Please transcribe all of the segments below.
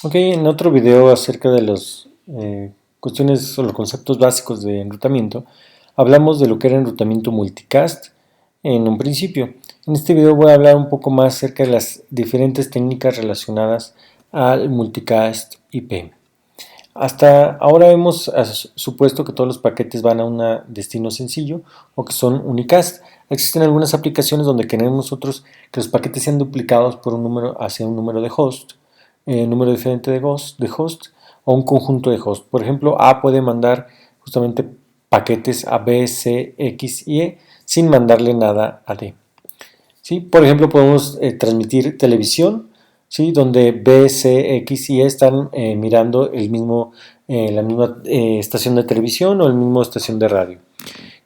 Ok, en otro video acerca de las cuestiones o los conceptos básicos de enrutamiento, hablamos de lo que era enrutamiento multicast en un principio. En este video voy a hablar un poco más acerca de las diferentes técnicas relacionadas al multicast IP. Hasta ahora hemos supuesto que todos los paquetes van a un destino sencillo o que son unicast. Existen algunas aplicaciones donde queremos nosotros que los paquetes sean duplicados por un número hacia un número de host, número diferente de host o un conjunto de host. Por ejemplo, A puede mandar justamente paquetes a B, C, X y E sin mandarle nada a D. ¿Sí? Por ejemplo, podemos transmitir televisión, ¿sí? Donde B, C, X y E están mirando la misma estación de televisión o el mismo estación de radio.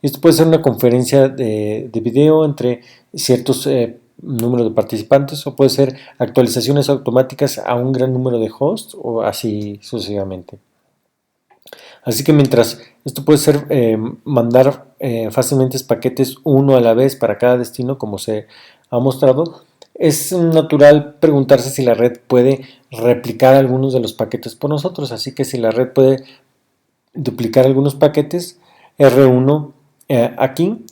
Esto puede ser una conferencia de video entre ciertos números de participantes o puede ser actualizaciones automáticas a un gran número de hosts o así sucesivamente. Así que mientras esto puede ser mandar fácilmente paquetes uno a la vez para cada destino como se ha mostrado, es natural preguntarse si la red puede replicar algunos de los paquetes por nosotros. Así que si la red puede duplicar algunos paquetes, R1 aquí,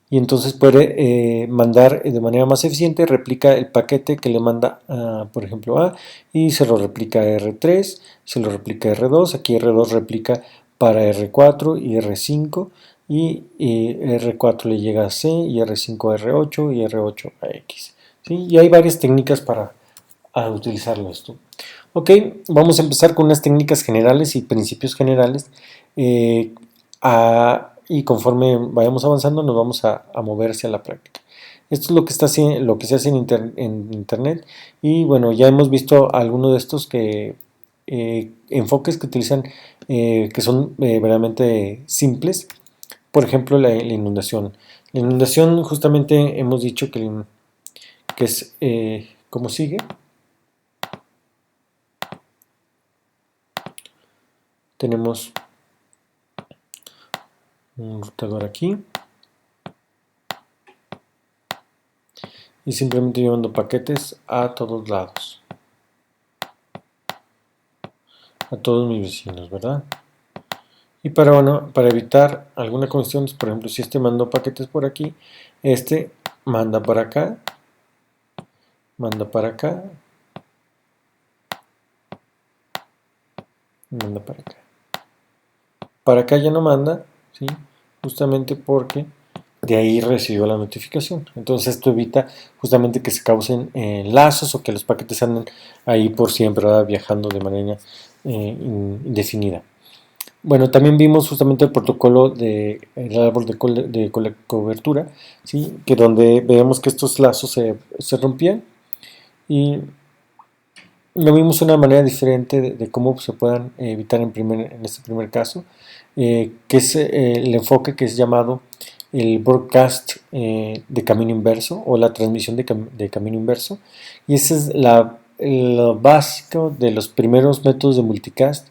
y entonces puede mandar de manera más eficiente, replica el paquete que le manda, por ejemplo, A, y se lo replica a R3, se lo replica a R2, aquí R2 replica para R4 y R5, y R4 le llega a C, y R5 a R8, y R8 a X. ¿Sí? Y hay varias técnicas para utilizarlo esto. Ok, vamos a empezar con unas técnicas generales y principios generales y conforme vayamos avanzando nos vamos a mover hacia la práctica. Esto es lo que se hace en internet y bueno, ya hemos visto algunos de estos enfoques que utilizan que son verdaderamente simples. Por ejemplo, la inundación. La inundación justamente hemos dicho que es como sigue. Tenemos un rutador aquí y simplemente llevando paquetes a todos lados, a todos mis vecinos, ¿verdad? Y para evitar alguna cuestión, por ejemplo, si este mandó paquetes por aquí, este manda para acá, manda para acá, manda para acá. Para acá ya no manda, ¿sí? Justamente porque de ahí recibió la notificación. Entonces esto evita justamente que se causen lazos o que los paquetes anden ahí por siempre, ¿verdad? Viajando de manera indefinida. Bueno, también vimos justamente el protocolo del árbol de cobertura, ¿sí? Que donde vemos que estos lazos se rompían y lo vimos de una manera diferente de cómo se puedan evitar en este primer caso, que es el enfoque que es llamado el broadcast de camino inverso o la transmisión de camino inverso, y ese es lo básico de los primeros métodos de multicast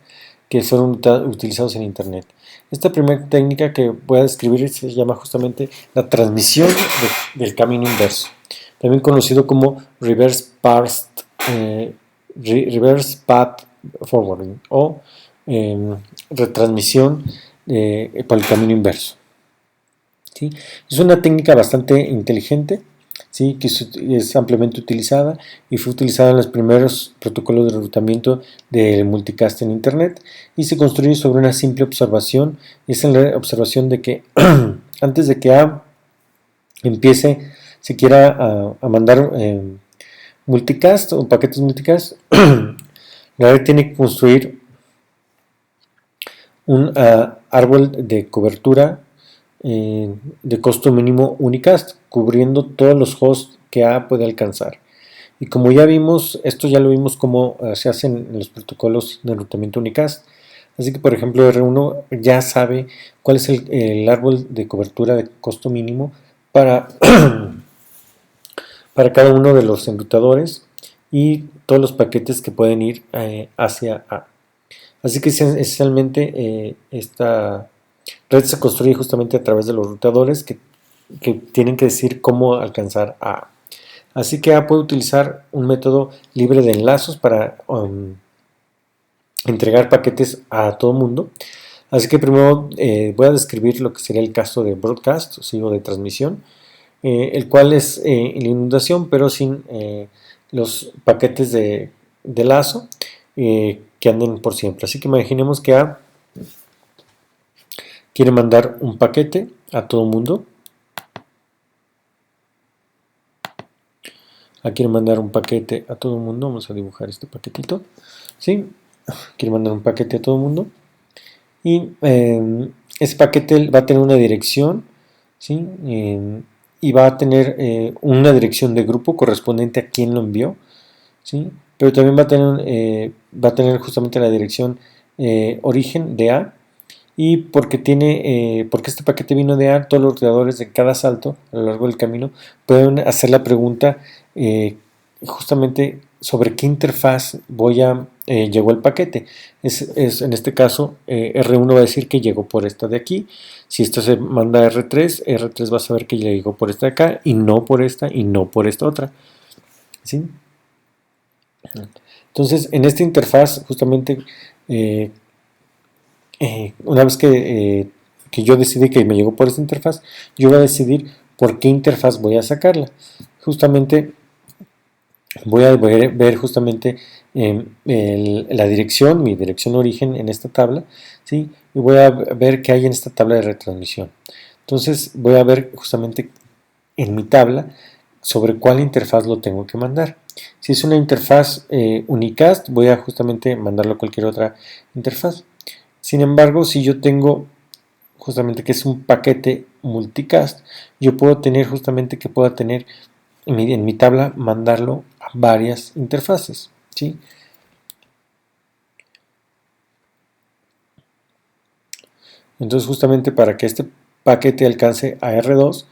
que fueron utilizados en internet. Esta primera técnica que voy a describir se llama justamente la transmisión del camino inverso, también conocido como reverse path forwarding o retransmisión por el camino inverso. ¿Sí? Es una técnica bastante inteligente, ¿sí? Que es ampliamente utilizada y fue utilizada en los primeros protocolos de enrutamiento del multicast en internet y se construye sobre una simple observación. Es la observación de que antes de que A empiece siquiera a mandar multicast o paquetes multicast, la red tiene que construir un árbol de cobertura de costo mínimo unicast, cubriendo todos los hosts que A puede alcanzar. Y como ya vimos, esto ya lo vimos cómo se hacen en los protocolos de enrutamiento unicast. Así que, por ejemplo, R1 ya sabe cuál es el árbol de cobertura de costo mínimo para, para cada uno de los enrutadores y todos los paquetes que pueden ir hacia A. Así que esencialmente esta red se construye justamente a través de los rutadores que tienen que decir cómo alcanzar a A. Así que A puede utilizar un método libre de enlazos para entregar paquetes a todo mundo. Así que primero voy a describir lo que sería el caso de broadcast, o de transmisión, el cual es la inundación, pero sin los paquetes de lazo que anden por siempre. Así que imaginemos que A quiere mandar un paquete a todo mundo. A quiere mandar un paquete a todo mundo. Vamos a dibujar este paquetito. ¿Sí? Quiere mandar un paquete a todo mundo. Y ese paquete va a tener una dirección. ¿Sí? Y va a tener una dirección de grupo correspondiente a quien lo envió. ¿Sí? Pero también va a tener justamente la dirección origen de A. Y porque este paquete vino de A, todos los creadores de cada salto a lo largo del camino pueden hacer la pregunta justamente sobre qué interfaz llegó el paquete. En este caso, R1 va a decir que llegó por esta de aquí. Si esto se manda a R3, R3 va a saber que llegó por esta de acá y no por esta y no por esta otra. ¿Sí? Entonces, en esta interfaz, justamente, una vez que yo decidí que me llegó por esta interfaz, yo voy a decidir por qué interfaz voy a sacarla. Justamente voy a ver justamente la dirección, mi dirección origen en esta tabla, ¿sí? Y voy a ver qué hay en esta tabla de retransmisión. Entonces voy a ver justamente en mi tabla sobre cuál interfaz lo tengo que mandar. Si es una interfaz unicast, voy a justamente mandarlo a cualquier otra interfaz. Sin embargo, si yo tengo justamente que es un paquete multicast, yo puedo tener justamente que pueda tener en mi tabla mandarlo a varias interfaces, ¿sí? Entonces justamente para que este paquete alcance a R2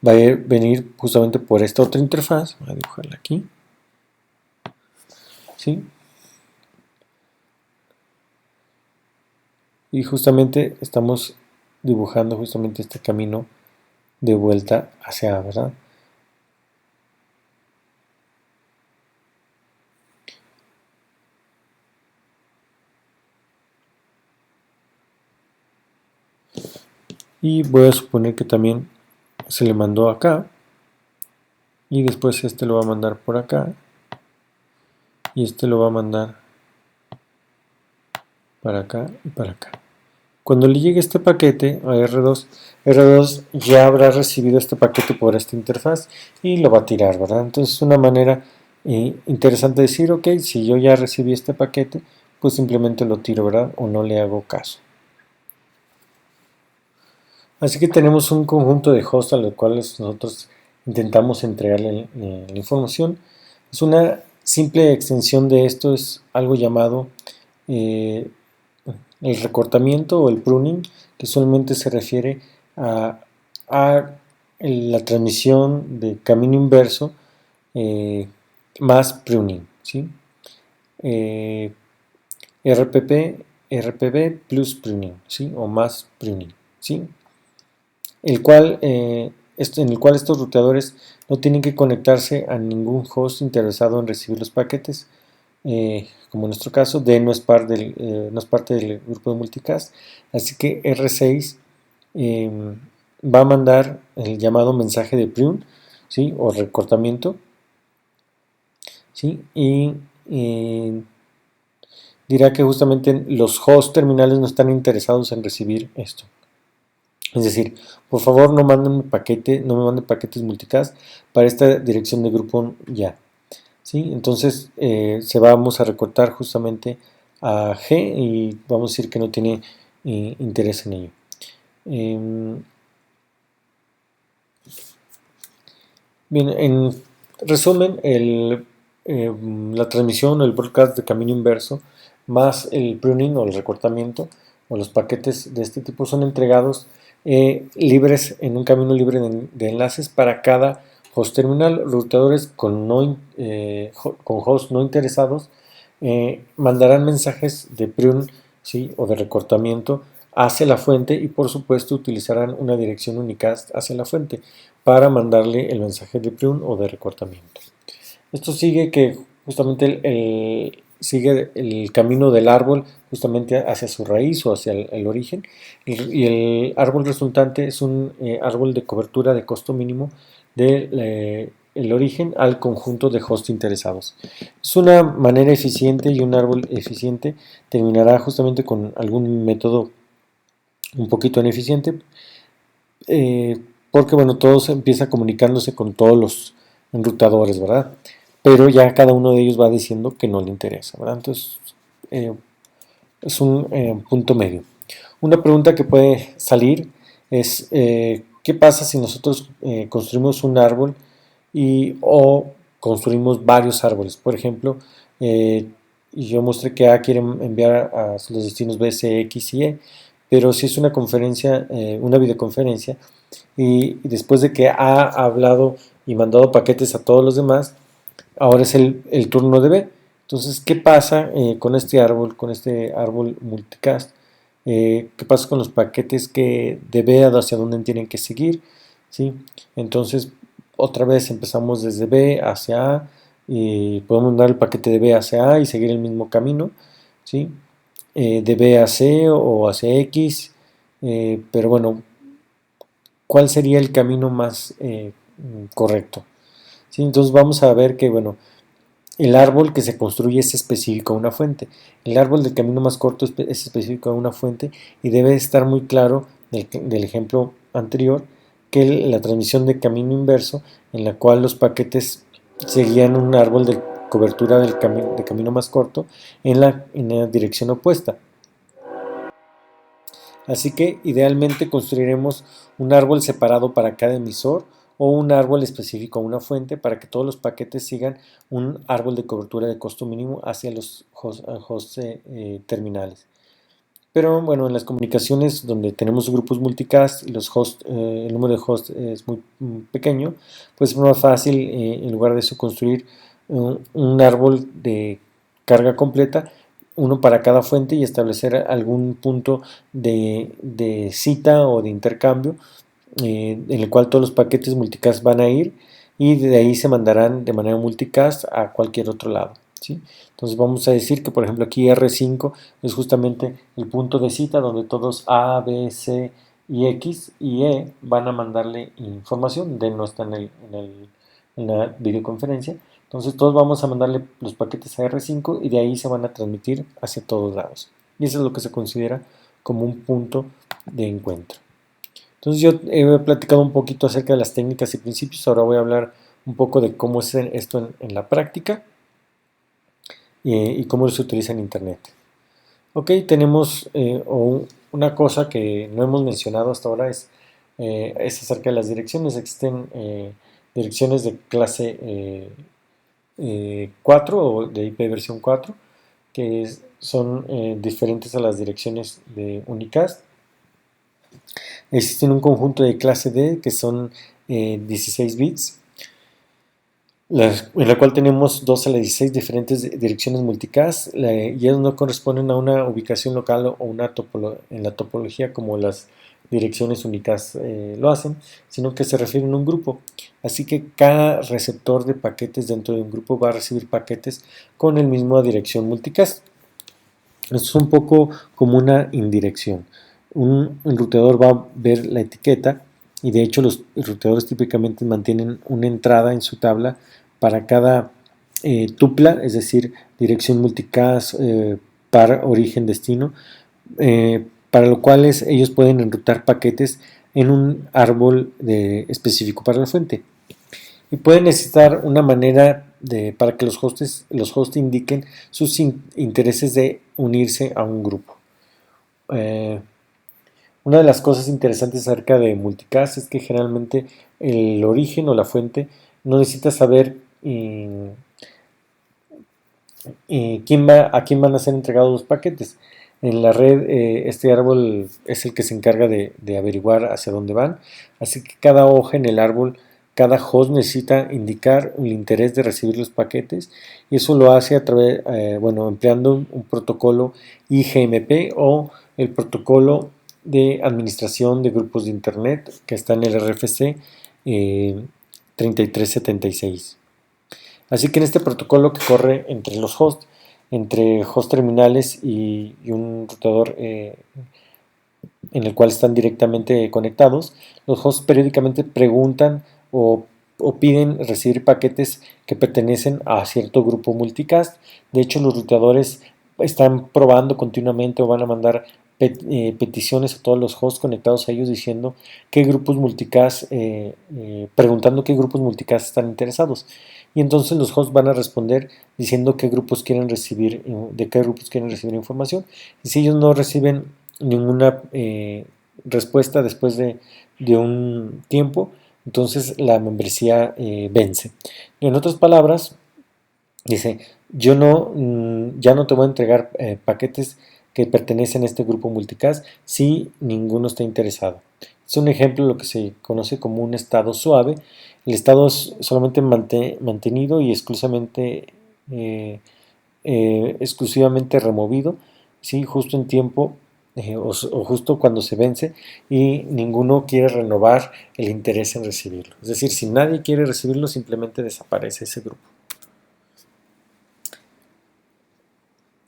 va a venir justamente por esta otra interfaz. Voy a dibujarla aquí, ¿sí? Y justamente estamos dibujando justamente este camino de vuelta hacia A, ¿verdad? Y voy a suponer que también se le mandó acá y después este lo va a mandar por acá y este lo va a mandar para acá y para acá. Cuando le llegue este paquete a R2, R2 ya habrá recibido este paquete por esta interfaz y lo va a tirar, ¿verdad? Entonces es una manera interesante de decir, ok, si yo ya recibí este paquete, pues simplemente lo tiro, ¿verdad? O no le hago caso. Así que tenemos un conjunto de hosts a los cuales nosotros intentamos entregarle la información. Es una simple extensión de esto, es algo llamado el recortamiento o el pruning, que solamente se refiere a la transmisión de camino inverso más pruning, ¿sí? RPB plus pruning, ¿sí? O más pruning, ¿sí? En el cual estos ruteadores no tienen que conectarse a ningún host interesado en recibir los paquetes, como en nuestro caso. D no es parte del grupo de multicast, así que R6 va a mandar el llamado mensaje de prune, ¿sí? O recortamiento, ¿sí? Y dirá que justamente los hosts terminales no están interesados en recibir esto. Es decir, por favor no me manden paquetes multicast para esta dirección de grupo ya. ¿Sí? Entonces vamos a recortar justamente a G y vamos a decir que no tiene interés en ello. Bien, en resumen, la transmisión o el broadcast de camino inverso más el pruning o el recortamiento o los paquetes de este tipo son entregados libres en un camino libre de enlaces para cada host terminal. Routadores con hosts no interesados mandarán mensajes de prune, ¿sí? O de recortamiento hacia la fuente y por supuesto utilizarán una dirección unicast hacia la fuente para mandarle el mensaje de prune o de recortamiento. Esto sigue que justamente sigue el camino del árbol justamente hacia su raíz o hacia el origen, y el árbol resultante es un árbol de cobertura de costo mínimo del origen al conjunto de hosts interesados. Es una manera eficiente, y un árbol eficiente terminará justamente con algún método un poquito ineficiente, porque bueno, todos empieza comunicándose con todos los enrutadores, ¿verdad? Pero ya cada uno de ellos va diciendo que no le interesa, ¿verdad? Entonces eh, es un punto medio. Una pregunta que puede salir es ¿qué pasa si nosotros construimos un árbol o construimos varios árboles? Por ejemplo, yo mostré que A quiere enviar a los destinos B, C, X y E, pero si es una conferencia, una videoconferencia, y después de que ha hablado y mandado paquetes a todos los demás, ahora es el turno de B. Entonces, ¿qué pasa con este árbol multicast? ¿Qué pasa con los paquetes que de B hacia dónde tienen que seguir? ¿Sí? Entonces, otra vez empezamos desde B hacia A, y podemos mandar el paquete de B hacia A y seguir el mismo camino, ¿sí? De B a C o hacia X, pero bueno, ¿cuál sería el camino más correcto? ¿Sí? Entonces vamos a ver que, bueno, el árbol que se construye es específico a una fuente. El árbol del camino más corto es específico a una fuente, y debe estar muy claro del ejemplo anterior que la transmisión de camino inverso, en la cual los paquetes seguían un árbol de cobertura de camino más corto en la dirección opuesta. Así que idealmente construiremos un árbol separado para cada emisor, o un árbol específico a una fuente, para que todos los paquetes sigan un árbol de cobertura de costo mínimo hacia los hosts terminales. Pero bueno, en las comunicaciones donde tenemos grupos multicast y el número de hosts es muy pequeño, pues es más fácil en lugar de eso construir un árbol de carga completa, uno para cada fuente, y establecer algún punto de cita o de intercambio en el cual todos los paquetes multicast van a ir, y de ahí se mandarán de manera multicast a cualquier otro lado, ¿sí? Entonces vamos a decir que, por ejemplo, aquí R5 es justamente el punto de cita donde todos A, B, C y X y E van a mandarle información. D no está en la videoconferencia. Entonces todos vamos a mandarle los paquetes a R5, y de ahí se van a transmitir hacia todos lados. Y eso es lo que se considera como un punto de encuentro. Entonces yo he platicado un poquito acerca de las técnicas y principios. Ahora voy a hablar un poco de cómo es esto en la práctica, y cómo se utiliza en Internet. Ok, tenemos una cosa que no hemos mencionado hasta ahora, es acerca de las direcciones. Existen direcciones de clase 4 o de IP versión 4, que son diferentes a las direcciones de Unicast. Existen un conjunto de clase D que son 16 bits, en la cual tenemos 2 a la 16 diferentes direcciones multicast, y ellas no corresponden a una ubicación local o en la topología como las direcciones unicast lo hacen, sino que se refieren a un grupo. Así que cada receptor de paquetes dentro de un grupo va a recibir paquetes con el mismo dirección multicast. Esto es un poco como una indirección. Un enrutador va a ver la etiqueta, y de hecho los enrutadores típicamente mantienen una entrada en su tabla para cada tupla, es decir, dirección multicast, par, origen, destino, para lo cual ellos pueden enrutar paquetes en un árbol específico para la fuente. Y pueden necesitar una manera para que los hosts indiquen sus intereses de unirse a un grupo. Una de las cosas interesantes acerca de multicast es que generalmente el origen o la fuente no necesita saber a quién van a ser entregados los paquetes. En la red, este árbol es el que se encarga de averiguar hacia dónde van, así que cada hoja en el árbol, cada host necesita indicar el interés de recibir los paquetes, y eso lo hace a través, empleando un protocolo IGMP, o el protocolo de administración de grupos de Internet, que está en el RFC 3376. Así que en este protocolo que corre entre los hosts, entre host terminales y un routador en el cual están directamente conectados, los hosts periódicamente preguntan o piden recibir paquetes que pertenecen a cierto grupo multicast. De hecho, los ruteadores están probando continuamente o van a mandar peticiones a todos los hosts conectados a ellos diciendo qué grupos multicast, preguntando qué grupos multicast están interesados. Y entonces los hosts van a responder diciendo qué grupos quieren recibir, de qué grupos quieren recibir información. Y si ellos no reciben ninguna respuesta después de un tiempo, entonces la membresía vence. Y en otras palabras, dice, yo no, ya no te voy a entregar paquetes que pertenecen a este grupo multicast si ninguno está interesado. Es un ejemplo de lo que se conoce como un estado suave. El estado es solamente mantenido y exclusivamente removido, ¿sí? Justo en tiempo o justo cuando se vence y ninguno quiere renovar el interés en recibirlo. Es decir, si nadie quiere recibirlo, simplemente desaparece ese grupo.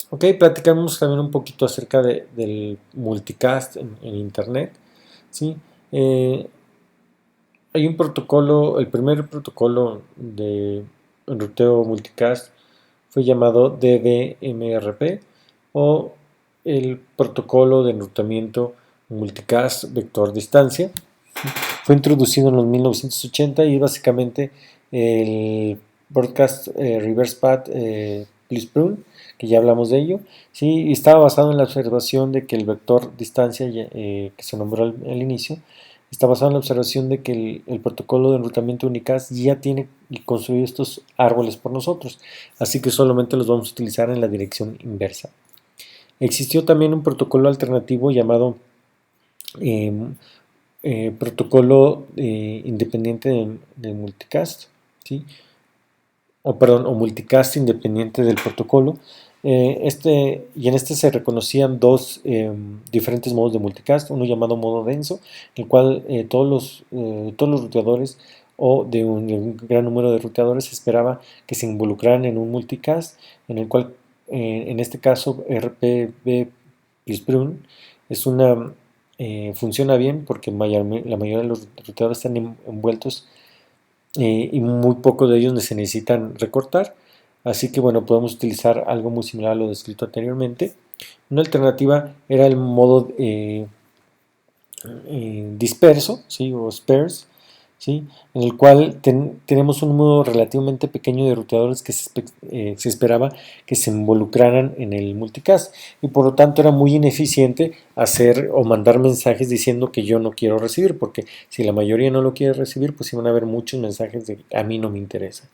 Ok, platicamos también un poquito acerca del multicast en Internet. ¿Sí? Hay un protocolo, el primer protocolo de enruteo multicast fue llamado DBMRP o el protocolo de enrutamiento multicast vector distancia. Fue introducido en los 1980 y básicamente el Broadcast Reverse Path Please Prune, que ya hablamos de ello, ¿sí? Y estaba basado en la observación de que el vector distancia que se nombró al inicio está basado en la observación de que el protocolo de enrutamiento unicast ya tiene construido estos árboles por nosotros, así que solamente los vamos a utilizar en la dirección inversa. Existió también un protocolo alternativo llamado protocolo independiente de multicast, ¿sí? o multicast independiente del protocolo. Y en este se reconocían dos diferentes modos de multicast, uno llamado modo denso, en el cual todos los ruteadores o de un gran número de ruteadores esperaba que se involucraran en un multicast, en el cual en este caso RPB plus prune es funciona bien porque la mayoría de los ruteadores están envueltos y muy pocos de ellos se necesitan recortar. Así que bueno, podemos utilizar algo muy similar a lo descrito anteriormente. Una alternativa era el modo disperso, ¿sí? O sparse, ¿sí? En el cual tenemos un número relativamente pequeño de ruteadores que se esperaba que se involucraran en el multicast y por lo tanto era muy ineficiente hacer o mandar mensajes diciendo que yo no quiero recibir, porque si la mayoría no lo quiere recibir, pues iban a haber muchos mensajes de a mí no me interesa.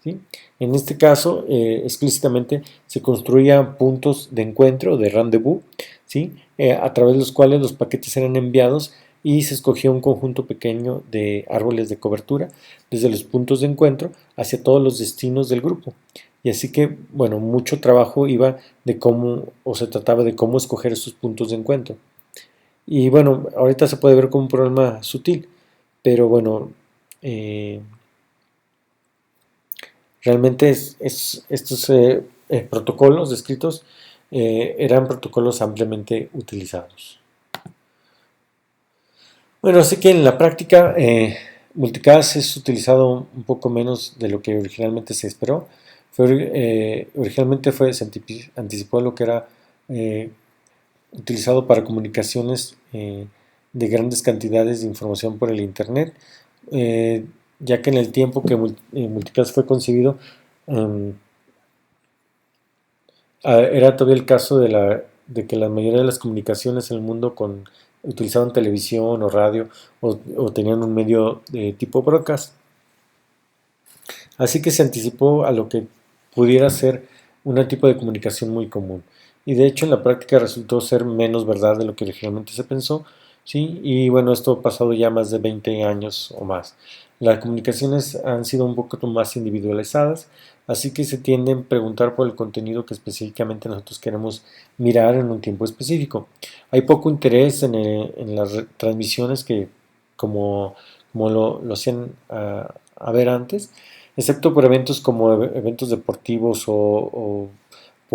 ¿Sí? En este caso, explícitamente se construían puntos de encuentro, de rendezvous, ¿sí? A través de los cuales los paquetes eran enviados y se escogía un conjunto pequeño de árboles de cobertura desde los puntos de encuentro hacia todos los destinos del grupo. Y así que, bueno, mucho trabajo iba de cómo, o se trataba de cómo escoger esos puntos de encuentro. Y bueno, ahorita se puede ver como un problema sutil, pero bueno, realmente estos protocolos descritos eran protocolos ampliamente utilizados. Bueno, así que en la práctica multicast es utilizado un poco menos de lo que originalmente se esperó. Originalmente se anticipó lo que era utilizado para comunicaciones de grandes cantidades de información por el Internet, ya que en el tiempo que multicast fue concebido era todavía el caso de que la mayoría de las comunicaciones en el mundo utilizaban televisión o radio o tenían un medio de tipo broadcast. Así que se anticipó a lo que pudiera ser un tipo de comunicación muy común. Y de hecho en la práctica resultó ser menos verdad de lo que originalmente se pensó, ¿sí? Y bueno, esto ha pasado ya más de 20 años o más. Las comunicaciones han sido un poco más individualizadas, así que se tienden a preguntar por el contenido que específicamente nosotros queremos mirar en un tiempo específico. Hay poco interés en las transmisiones que como lo hacían a ver antes, excepto por eventos como eventos deportivos o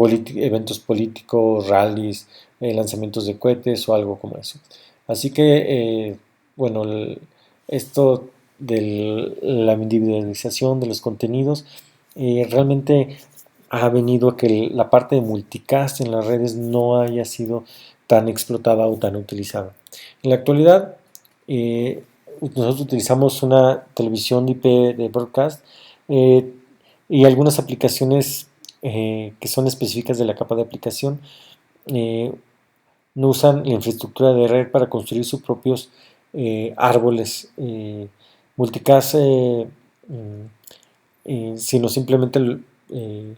eventos políticos, rallies, lanzamientos de cohetes o algo como eso. Así que, bueno, esto de la individualización de los contenidos realmente ha venido a que la parte de multicast en las redes no haya sido tan explotada o tan utilizada. En la actualidad, nosotros utilizamos una televisión de IP de broadcast eh, y algunas aplicaciones que son específicas de la capa de aplicación eh, no usan la infraestructura de red para construir sus propios árboles multicast, sino simplemente eh,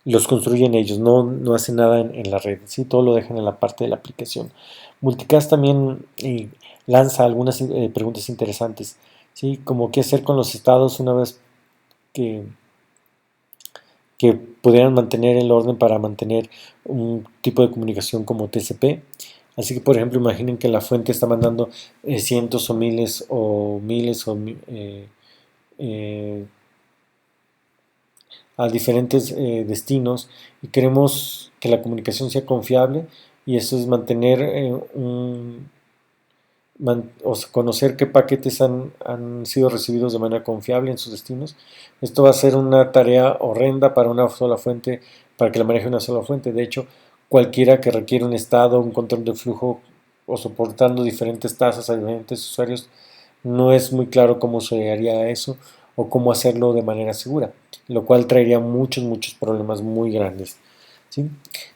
los construyen ellos, no hacen nada en la red, ¿sí? Todo lo dejan en la parte de la aplicación. Multicast también lanza algunas preguntas interesantes, ¿sí? Como qué hacer con los estados una vez que, que pudieran mantener el orden para mantener un tipo de comunicación como TCP. Así que, por ejemplo, imaginen que la fuente está mandando cientos o miles eh, a diferentes destinos y queremos que la comunicación sea confiable y eso es mantener o sea, conocer qué paquetes han sido recibidos de manera confiable en sus destinos. Esto va a ser una tarea horrenda para una sola fuente, para que la maneje una sola fuente. De hecho, cualquiera que requiera un estado, un control de flujo o soportando diferentes tasas a diferentes usuarios, no es muy claro cómo se haría eso o cómo hacerlo de manera segura, lo cual traería muchos problemas muy grandes. ¿Sí?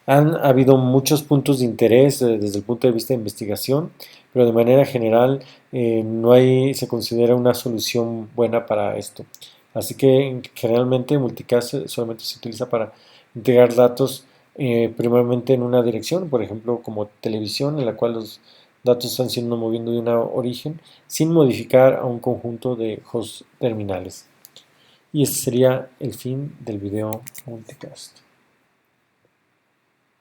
Han habido muchos puntos de interés desde el punto de vista de investigación, pero de manera general no se considera una solución buena para esto. Así que generalmente multicast solamente se utiliza para integrar datos primeramente en una dirección, por ejemplo como televisión, en la cual los datos están siendo moviendo de un origen, sin modificar a un conjunto de hosts terminales. Y ese sería el fin del video multicast.